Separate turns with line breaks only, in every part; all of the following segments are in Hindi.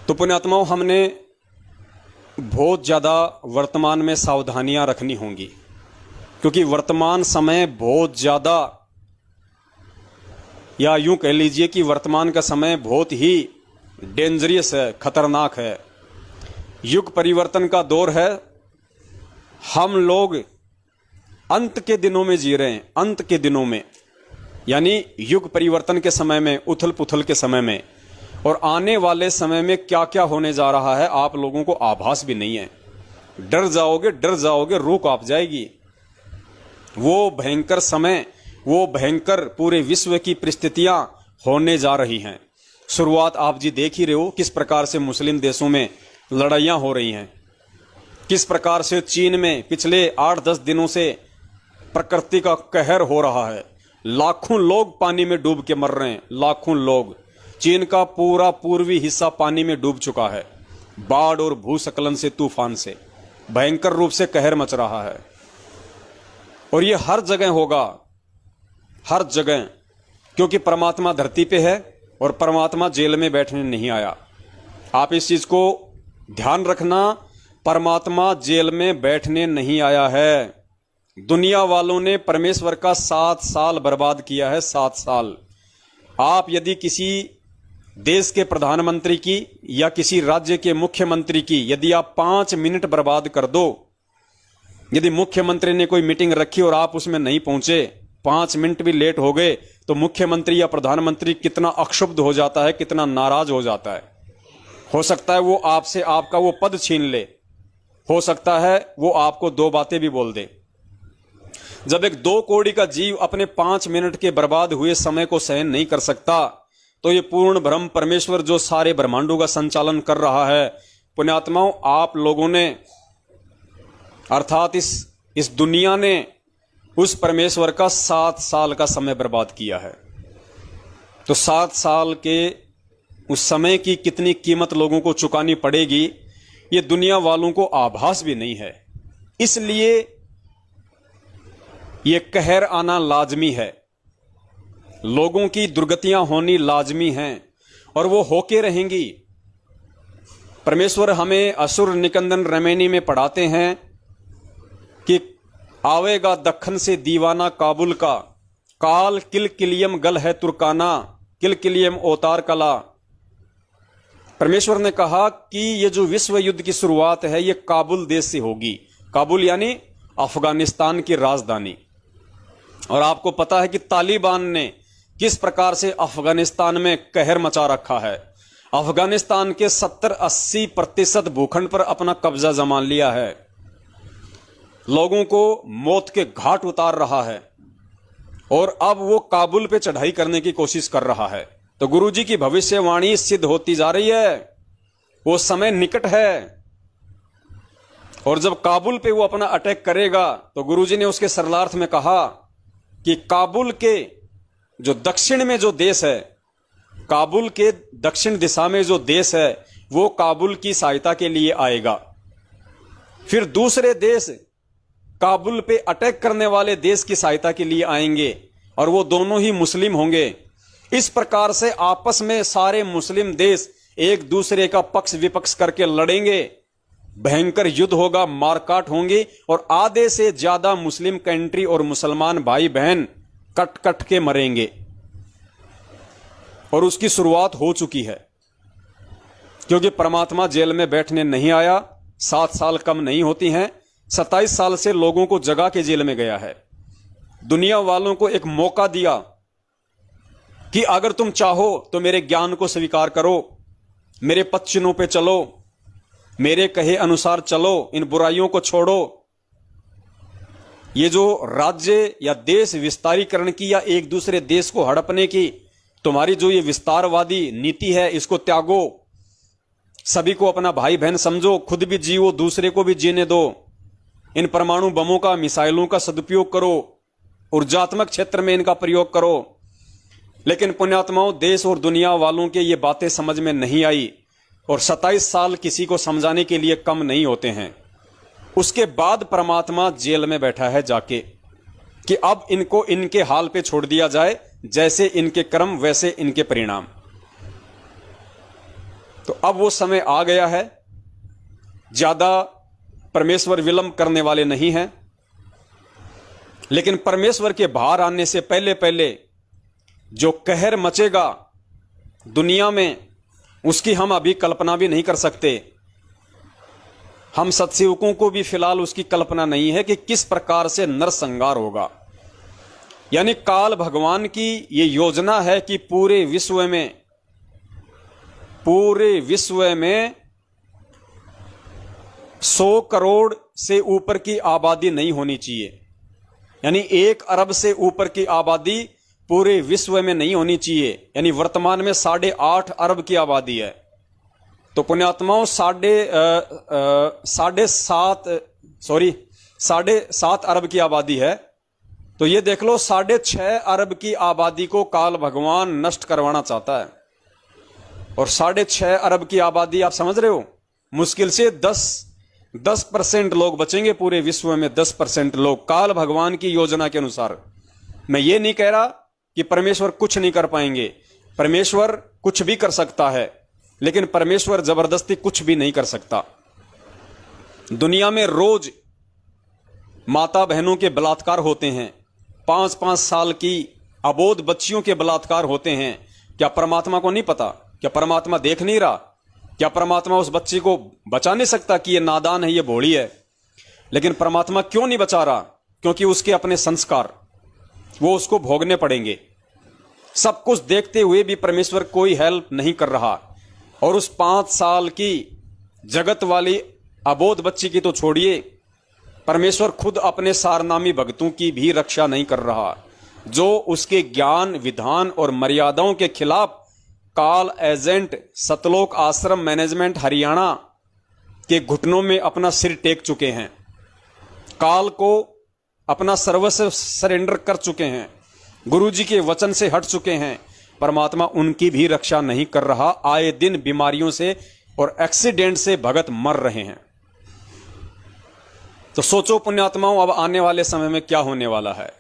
तो पुण्यात्माओं, हमने बहुत ज़्यादा वर्तमान में सावधानियां रखनी होंगी, क्योंकि वर्तमान समय बहुत ज़्यादा, या यूं कह लीजिए कि वर्तमान का समय बहुत ही डेंजरियस है, खतरनाक है। युग परिवर्तन का दौर है। हम लोग अंत के दिनों में जी रहे हैं, अंत के दिनों में, यानी युग परिवर्तन के समय में, उथल पुथल के समय में। और आने वाले समय में क्या क्या होने जा रहा है आप लोगों को आभास भी नहीं है। डर जाओगे, रूह कांप जाएगी। वो भयंकर समय, वो भयंकर पूरे विश्व की परिस्थितियां होने जा रही हैं। शुरुआत आप जी देख ही रहे हो, किस प्रकार से मुस्लिम देशों में लड़ाइयां हो रही हैं, किस प्रकार से चीन में पिछले 8-10 दिनों से प्रकृति का कहर हो रहा है। लाखों लोग पानी में डूब के मर रहे हैं, लाखों लोग। चीन का पूरा पूर्वी हिस्सा पानी में डूब चुका है। बाढ़ और भूस्खलन से, तूफान से भयंकर रूप से कहर मच रहा है। और ये हर जगह होगा, हर जगह, क्योंकि परमात्मा धरती पे है और परमात्मा जेल में बैठने नहीं आया। आप इस चीज को ध्यान रखना, परमात्मा जेल में बैठने नहीं आया है। दुनिया वालों ने परमेश्वर का 7 साल बर्बाद किया है, 7 साल। आप यदि किसी देश के प्रधानमंत्री की या किसी राज्य के मुख्यमंत्री की यदि आप 5 मिनट बर्बाद कर दो, यदि मुख्यमंत्री ने कोई मीटिंग रखी और आप उसमें नहीं पहुंचे, 5 मिनट भी लेट हो गए, तो मुख्यमंत्री या प्रधानमंत्री कितना अक्षुब्ध हो जाता है, कितना नाराज हो जाता है। हो सकता है वो आपसे आपका वो पद छीन ले, हो सकता है वो आपको 2 बातें भी बोल दे। जब एक 2 कौड़ी का जीव अपने 5 मिनट के बर्बाद हुए समय को सहन नहीं कर सकता, तो ये पूर्ण ब्रह्म परमेश्वर जो सारे ब्रह्मांडों का संचालन कर रहा है, पुण्यात्माओं, आप लोगों ने, अर्थात इस दुनिया ने उस परमेश्वर का 7 साल का समय बर्बाद किया है। तो 7 साल के उस समय की कितनी कीमत लोगों को चुकानी पड़ेगी, ये दुनिया वालों को आभास भी नहीं है। इसलिए ये कहर आना लाजमी है, लोगों की दुर्गतियां होनी लाजमी हैं, और वो होके रहेंगी। परमेश्वर हमें असुर निकंदन रमैनी में पढ़ाते हैं कि आवेगा दक्खन से दीवाना काबुल का, काल किलकिलियम गल है तुर्काना, किलकिलियम ओतार कला। परमेश्वर ने कहा कि ये जो विश्व युद्ध की शुरुआत है, ये काबुल देश से होगी। काबुल यानी अफगानिस्तान की राजधानी। और आपको पता है कि तालिबान ने किस प्रकार से अफगानिस्तान में कहर मचा रखा है। अफगानिस्तान के 70-80% भूखंड पर अपना कब्जा जमा लिया है, लोगों को मौत के घाट उतार रहा है, और अब वो काबुल पे चढ़ाई करने की कोशिश कर रहा है। तो गुरुजी की भविष्यवाणी सिद्ध होती जा रही है, वो समय निकट है। और जब काबुल पे वो अपना अटैक करेगा, तो गुरुजी ने उसके सरलार्थ में कहा कि काबुल के जो दक्षिण में जो देश है, काबुल के दक्षिण दिशा में जो देश है, वो काबुल की सहायता के लिए आएगा। फिर दूसरे देश काबुल पे अटैक करने वाले देश की सहायता के लिए आएंगे, और वो दोनों ही मुस्लिम होंगे। इस प्रकार से आपस में सारे मुस्लिम देश एक दूसरे का पक्ष विपक्ष करके लड़ेंगे, भयंकर युद्ध होगा, मारकाट होंगी, और आधे से ज्यादा मुस्लिम कंट्री और मुसलमान भाई बहन कट कट के मरेंगे। और उसकी शुरुआत हो चुकी है, क्योंकि परमात्मा जेल में बैठने नहीं आया। 7 साल कम नहीं होती हैं, 27 साल से लोगों को जगा के जेल में गया है। दुनिया वालों को एक मौका दिया कि अगर तुम चाहो तो मेरे ज्ञान को स्वीकार करो, मेरे पद चिन्हों पे चलो, मेरे कहे अनुसार चलो, इन बुराइयों को छोड़ो। ये जो राज्य या देश विस्तारीकरण की या एक दूसरे देश को हड़पने की तुम्हारी जो ये विस्तारवादी नीति है, इसको त्यागो। सभी को अपना भाई बहन समझो, खुद भी जियो, दूसरे को भी जीने दो। इन परमाणु बमों का, मिसाइलों का सदुपयोग करो, ऊर्जात्मक क्षेत्र में इनका प्रयोग करो। लेकिन पुण्यात्माओं, देश और दुनिया वालों के ये बातें समझ में नहीं आई, और 27 साल किसी को समझाने के लिए कम नहीं होते हैं। उसके बाद परमात्मा जेल में बैठा है जाके, कि अब इनको इनके हाल पे छोड़ दिया जाए, जैसे इनके कर्म वैसे इनके परिणाम। तो अब वो समय आ गया है, ज्यादा परमेश्वर विलंब करने वाले नहीं हैं, लेकिन परमेश्वर के बाहर आने से पहले पहले जो कहर मचेगा दुनिया में, उसकी हम अभी कल्पना भी नहीं कर सकते। हम सत्सेवकों को भी फिलहाल उसकी कल्पना नहीं है कि किस प्रकार से नरसंहार होगा। यानी काल भगवान की ये योजना है कि पूरे विश्व में 100 करोड़ से ऊपर की आबादी नहीं होनी चाहिए। यानी 1 अरब से ऊपर की आबादी पूरे विश्व में नहीं होनी चाहिए। यानी वर्तमान में 8.5 अरब की आबादी है। तो पुण्यात्माओं 7.5 अरब की आबादी है। तो ये देख लो 6.5 अरब की आबादी को काल भगवान नष्ट करवाना चाहता है। और 6.5 अरब की आबादी आप समझ रहे हो, मुश्किल से 10% लोग बचेंगे पूरे विश्व में। 10% लोग काल भगवान की योजना के अनुसार। मैं ये नहीं कह रहा कि परमेश्वर कुछ नहीं कर पाएंगे, परमेश्वर कुछ भी कर सकता है, लेकिन परमेश्वर जबरदस्ती कुछ भी नहीं कर सकता। दुनिया में रोज माता बहनों के बलात्कार होते हैं, 5-5 साल की अबोध बच्चियों के बलात्कार होते हैं। क्या परमात्मा को नहीं पता? क्या परमात्मा देख नहीं रहा? क्या परमात्मा उस बच्ची को बचा नहीं सकता कि ये नादान है, ये भोली है? लेकिन परमात्मा क्यों नहीं बचा रहा? क्योंकि उसके अपने संस्कार वो उसको भोगने पड़ेंगे। सब कुछ देखते हुए भी परमेश्वर कोई हेल्प नहीं कर रहा। और उस 5 साल की जगत वाली अबोध बच्ची की तो छोड़िए, परमेश्वर खुद अपने सारनामी भक्तों की भी रक्षा नहीं कर रहा, जो उसके ज्ञान, विधान और मर्यादाओं के खिलाफ काल एजेंट सतलोक आश्रम मैनेजमेंट हरियाणा के घुटनों में अपना सिर टेक चुके हैं, काल को अपना सर्वस्व सरेंडर कर चुके हैं, गुरुजी के वचन से हट चुके हैं। परमात्मा उनकी भी रक्षा नहीं कर रहा। आए दिन बीमारियों से और एक्सीडेंट से भगत मर रहे हैं। तो सोचो पुण्यात्माओं, अब आने वाले समय में क्या होने वाला है।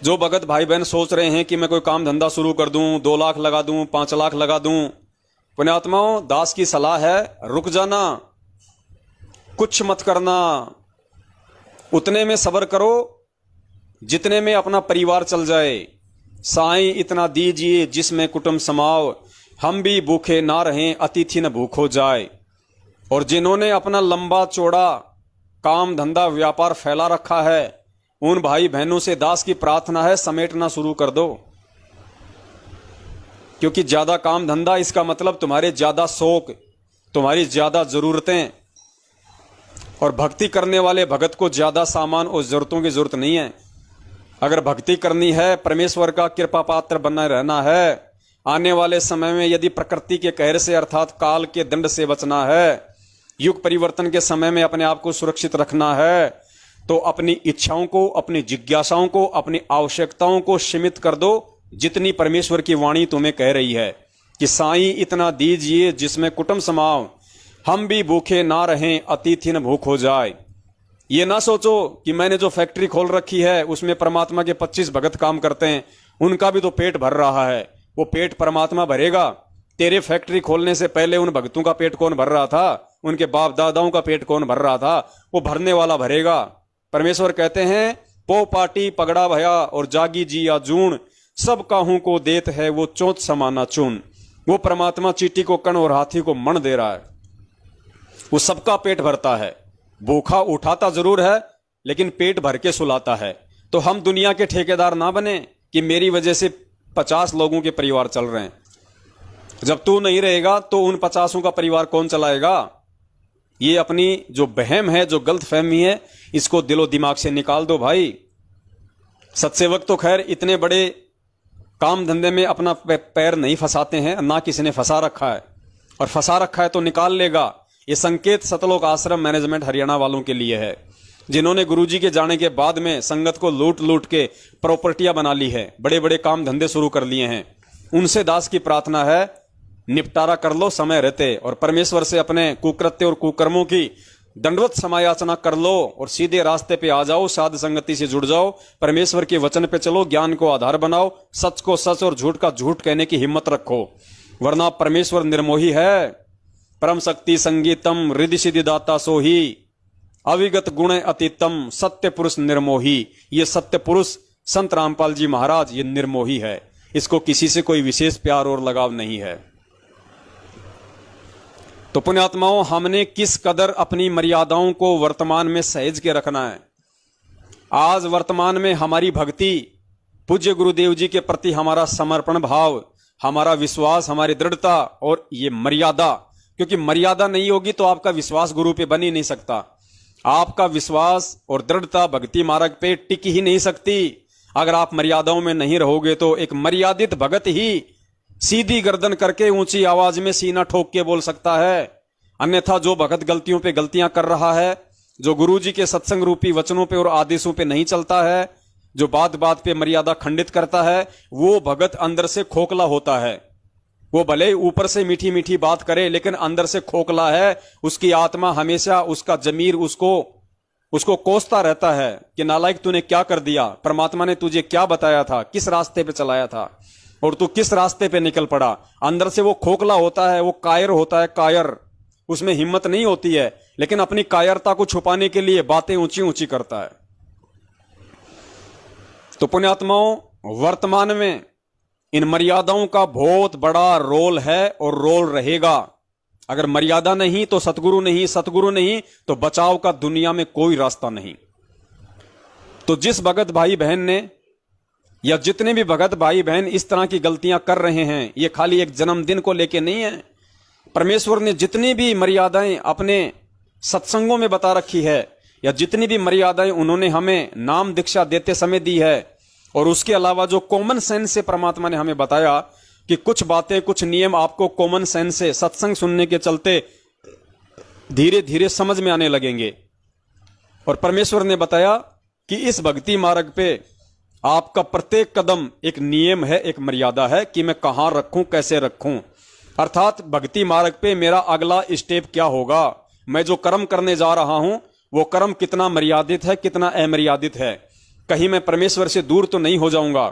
जो भगत भाई बहन सोच रहे हैं कि मैं कोई काम धंधा शुरू कर दूं, 2 लाख लगा दूं, 5 लाख लगा दूं, पुण्यात्माओं दास की सलाह है, रुक जाना, कुछ मत करना। उतने में सब्र करो जितने में अपना परिवार चल जाए। साईं इतना दीजिए जिसमें कुटुंब समाओ, हम भी भूखे ना रहें, अतिथि न भूखो जाए। और जिन्होंने अपना लंबा चौड़ा काम धंधा व्यापार फैला रखा है, उन भाई बहनों से दास की प्रार्थना है, समेटना शुरू कर दो। क्योंकि ज्यादा काम धंधा इसका मतलब तुम्हारे ज्यादा शौक, तुम्हारी ज्यादा जरूरतें। और भक्ति करने वाले भगत को ज्यादा सामान और जरूरतों की जरूरत नहीं है। अगर भक्ति करनी है, परमेश्वर का कृपा पात्र बना रहना है, आने वाले समय में यदि प्रकृति के कहर से अर्थात काल के दंड से बचना है, युग परिवर्तन के समय में अपने आप को सुरक्षित रखना है, तो अपनी इच्छाओं को, अपनी जिज्ञासाओं को, अपनी आवश्यकताओं को सीमित कर दो। जितनी परमेश्वर की वाणी तुम्हें कह रही है कि साईं इतना दीजिए जिसमें कुटुंब समाओ, हम भी भूखे ना रहें, अतिथि न भूख हो जाए। ये ना सोचो कि मैंने जो फैक्ट्री खोल रखी है उसमें परमात्मा के 25 भगत काम करते हैं, उनका भी तो पेट भर रहा है, वो पेट परमात्मा भरेगा। तेरे फैक्ट्री खोलने से पहले उन भक्तों का पेट कौन भर रहा था? उनके बाप दादाओं का पेट कौन भर रहा था? वो भरने वाला भरेगा। परमेश्वर कहते हैं, पो पाटी पगड़ा भया और जागी जी या जून, सब काहू को देत है वो चोंच समाना चून। वो परमात्मा चींटी को कण और हाथी को मण दे रहा है। वो सबका पेट भरता है, भूखा उठाता जरूर है लेकिन पेट भर के सुलाता है। तो हम दुनिया के ठेकेदार ना बने कि मेरी वजह से 50 लोगों के परिवार चल रहे हैं। जब तू नहीं रहेगा तो उन 50 का परिवार कौन चलाएगा? ये अपनी जो बहम है, जो गलत फहमी है, इसको दिलो दिमाग से निकाल दो भाई। सत्सेवक तो खैर इतने बड़े काम धंधे में अपना पैर नहीं फंसाते हैं, ना किसी ने फंसा रखा है, और फंसा रखा है तो निकाल लेगा। ये संकेत सतलोक आश्रम मैनेजमेंट हरियाणा वालों के लिए है, जिन्होंने गुरुजी के जाने के बाद में संगत को लूट लूट के प्रॉपर्टियां बना ली है, बड़े बड़े काम धंधे शुरू कर लिए हैं। उनसे दास की प्रार्थना है, निपटारा कर लो समय रहते, और परमेश्वर से अपने कुकृत्य और कुकर्मों की दंडवत समायाचना कर लो और सीधे रास्ते पे आ जाओ, साध संगति से जुड़ जाओ, परमेश्वर के वचन पे चलो, ज्ञान को आधार बनाओ, सच को सच और झूठ का झूठ कहने की हिम्मत रखो। वरना परमेश्वर निर्मोही है। परम शक्ति संगीतम रिद्धि सिद्धि दाता सोही, अविगत गुण अतीतम सत्य पुरुष निर्मोही। ये सत्य पुरुष संत रामपाल जी महाराज ये निर्मोही है, इसको किसी से कोई विशेष प्यार और लगाव नहीं है। तो पुण्यात्माओं, हमने किस कदर अपनी मर्यादाओं को वर्तमान में सहेज के रखना है। आज वर्तमान में हमारी भक्ति, पूज्य गुरुदेव जी के प्रति हमारा समर्पण भाव, हमारा विश्वास, हमारी दृढ़ता और ये मर्यादा, क्योंकि मर्यादा नहीं होगी तो आपका विश्वास गुरु पे बन ही नहीं सकता। आपका विश्वास और दृढ़ता भक्ति मार्ग पे टिक ही नहीं सकती। अगर आप मर्यादाओं में नहीं रहोगे तो एक मर्यादित भगत ही सीधी गर्दन करके ऊंची आवाज में सीना ठोक के बोल सकता है। अन्यथा जो भगत गलतियों पे गलतियां कर रहा है, जो गुरु जी के सत्संग रूपी वचनों पे और आदेशों पे नहीं चलता है, जो बात बात पे मर्यादा खंडित करता है, वो भगत अंदर से खोखला होता है। वो भले ऊपर से मीठी मीठी बात करे लेकिन अंदर से खोखला है। उसकी आत्मा हमेशा, उसका जमीर उसको कोसता रहता है कि नालायक तूने क्या कर दिया, परमात्मा ने तुझे क्या बताया था, किस रास्ते पे चलाया था और तू किस रास्ते पे निकल पड़ा। अंदर से वो खोखला होता है, वो कायर होता है, कायर। उसमें हिम्मत नहीं होती है, लेकिन अपनी कायरता को छुपाने के लिए बातें ऊंची ऊंची करता है। तो पुण्यात्माओं, वर्तमान में इन मर्यादाओं का बहुत बड़ा रोल है और रोल रहेगा। अगर मर्यादा नहीं तो सतगुरु नहीं, सतगुरु नहीं तो बचाव का दुनिया में कोई रास्ता नहीं। तो जिस भगत भाई बहन ने, या जितने भी भगत भाई बहन इस तरह की गलतियां कर रहे हैं, ये खाली एक जन्मदिन को लेके नहीं है। परमेश्वर ने जितनी भी मर्यादाएं अपने सत्संगों में बता रखी है, या जितनी भी मर्यादाएं उन्होंने हमें नाम दीक्षा देते समय दी है, और उसके अलावा जो कॉमन सेंस से परमात्मा ने हमें बताया कि कुछ बातें, कुछ नियम आपको कॉमन सेंस से सत्संग सुनने के चलते धीरे धीरे समझ में आने लगेंगे। और परमेश्वर ने बताया कि इस भक्ति मार्ग पे आपका प्रत्येक कदम एक नियम है, एक मर्यादा है कि मैं कहां रखूं, कैसे रखूं। अर्थात भक्ति मार्ग पे मेरा अगला स्टेप क्या होगा, मैं जो कर्म करने जा रहा हूं वो कर्म कितना मर्यादित है, कितना अमर्यादित है। कहीं मैं परमेश्वर से दूर तो नहीं हो जाऊंगा,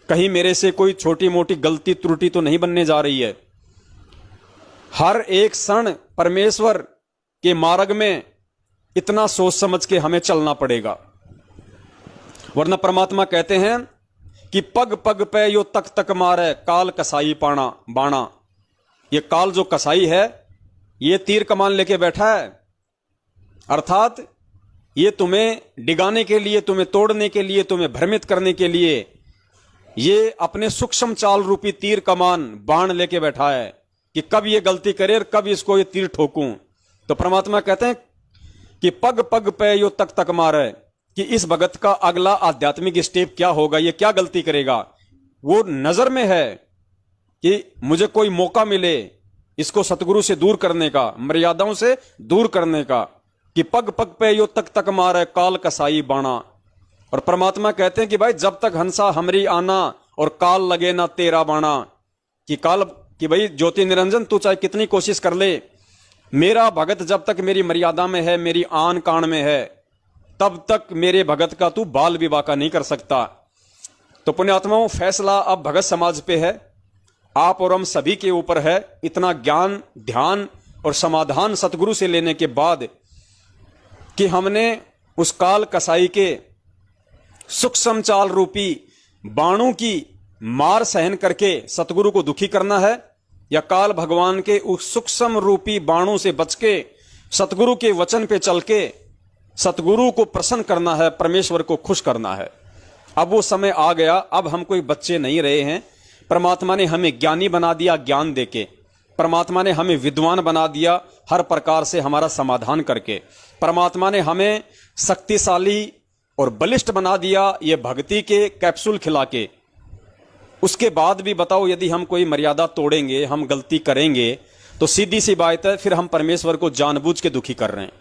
कहीं मेरे से कोई छोटी मोटी गलती त्रुटि तो नहीं बनने जा रही है। हर एक क्षण परमेश्वर के मार्ग में इतना सोच समझ के हमें चलना पड़ेगा, वरना परमात्मा कहते हैं कि पग पग पे यो तक तक मारे काल कसाई पाना बाणा। ये काल जो कसाई है ये तीर कमान लेके बैठा है, अर्थात ये तुम्हें डिगाने के लिए, तुम्हें तोड़ने के लिए, तुम्हें भ्रमित करने के लिए ये अपने सूक्ष्म चाल रूपी तीर कमान बाण लेके बैठा है कि कब ये गलती करे और कब इसको ये तीर ठोकूं। तो परमात्मा कहते हैं कि पग पग पे यो तक तक मारे, कि इस भगत का अगला आध्यात्मिक स्टेप क्या होगा, ये क्या गलती करेगा। वो नजर में है कि मुझे कोई मौका मिले इसको सतगुरु से दूर करने का, मर्यादाओं से दूर करने का, कि पग पग पे यो तक तक मारे काल कसाई बाणा। और परमात्मा कहते हैं कि भाई जब तक हंसा हमरी आना और काल लगे ना तेरा बाणा, कि भाई ज्योति निरंजन तू चाहे कितनी कोशिश कर ले, मेरा भगत जब तक मेरी मर्यादा में है, मेरी आन कान में है, तब तक मेरे भगत का तू बाल विवाह का नहीं कर सकता। तो पुण्यात्माओं, फैसला अब भगत समाज पे है, आप और हम सभी के ऊपर है। इतना ज्ञान, ध्यान और समाधान सतगुरु से लेने के बाद कि हमने उस काल कसाई के सूक्ष्म चाल रूपी बाणों की मार सहन करके सतगुरु को दुखी करना है, या काल भगवान के उस सूक्ष्म रूपी बाणों से बच के सतगुरु के वचन पे चल के सतगुरु को प्रसन्न करना है, परमेश्वर को खुश करना है। अब वो समय आ गया, अब हम कोई बच्चे नहीं रहे हैं। परमात्मा ने हमें ज्ञानी बना दिया ज्ञान देके, परमात्मा ने हमें विद्वान बना दिया हर प्रकार से हमारा समाधान करके, परमात्मा ने हमें शक्तिशाली और बलिष्ठ बना दिया ये भक्ति के कैप्सूल खिला के। उसके बाद भी बताओ, यदि हम कोई मर्यादा तोड़ेंगे, हम गलती करेंगे, तो सीधी सी बात है फिर हम परमेश्वर को जानबूझ के दुखी कर रहे हैं।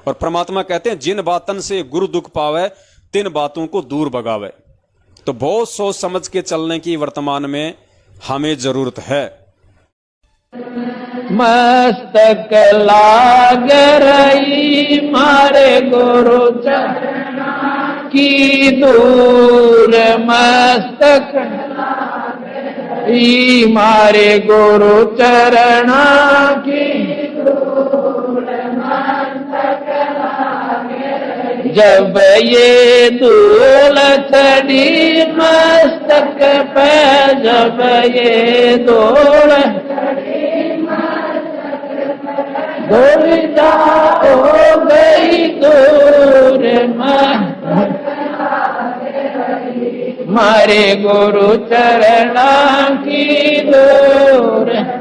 और परमात्मा कहते हैं जिन बातन से गुरु दुख पावे तिन बातों को दूर भगावे। तो बहुत सोच समझ के चलने की वर्तमान में हमें जरूरत है।
मस्तक लाग रही मारे गुरु चरणा की दूर, मस्तक मारे गुरु चरणा की जब ये धूल चढ़ी मस्तक पे, जब ये धूल धूलिया हो गई दूर मारे गुरु चरणा की दूर